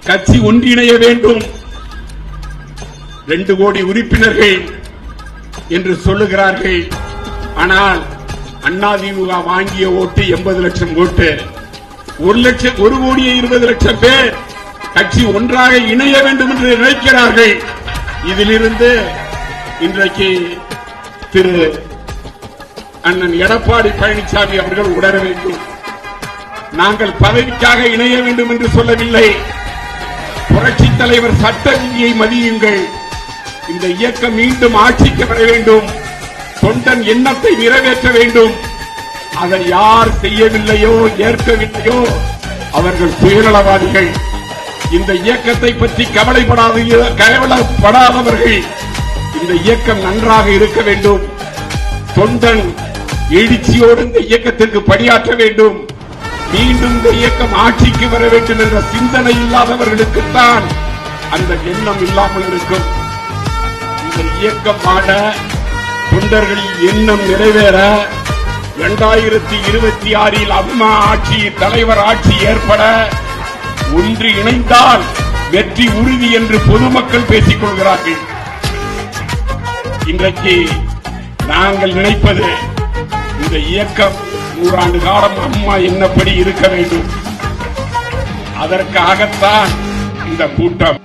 கட்சி ஒன்றிணைய வேண்டும். 2 கோடி உறுப்பினர்கள் என்று சொல்லுகிறார்கள். ஆனால் அதிமுக வாங்கிய ஓட்டு 80 லட்சம் ஓட்டு. 1 கோடியே 20 லட்சம் பேர் கட்சி ஒன்றாக இணைய வேண்டும் என்று நினைக்கிறார்கள். இதிலிருந்து இன்றைக்கு திரு அண்ணன் எடப்பாடி பழனிசாமி அவர்கள் உணர வேண்டும். நாங்கள் பதவிக்காக இணைய வேண்டும் என்று சொல்லவில்லை. புரட்சித் தலைவர் சட்ட விதியை மதியுங்கள். இந்த இயக்கம் மீண்டும் ஆட்சிக்கு வர வேண்டும். தொண்டன் எண்ணத்தை நிறைவேற்ற வேண்டும். அதை யார் செய்யவில்லையோ ஏற்கவில்லையோ அவர்கள் சுயநலவாதிகள். இந்த இயக்கத்தை பற்றி கவலைப்படாதவர்கள். இந்த இயக்கம் நன்றாக இருக்க வேண்டும். தொண்டன் எழுச்சியோடு இந்த இயக்கத்திற்கு பணியாற்ற வேண்டும். மீண்டும் இந்த இயக்கம் ஆட்சிக்கு வர வேண்டும் என்ற சிந்தனை இல்லாதவர்களுக்குத்தான் அந்த எண்ணம் இல்லாமல் இருக்கும். இந்த இயக்கம் ஆட தொண்டர்களின் எண்ணம் நிறைவேற 2026 அம்மா ஆட்சி தலைவர் ஆட்சி ஏற்பட ஒன்று இணைந்தால் வெற்றி உறுதி என்று பொதுமக்கள் பேசிக் கொள்கிறார்கள். இன்றைக்கு நாங்கள் நினைப்பது இந்த இயக்கம் 100 ஆண்டு காலம் அம்மா என்னப்படி இருக்க வேண்டும். அதற்காகத்தான் இந்த கூட்டம்.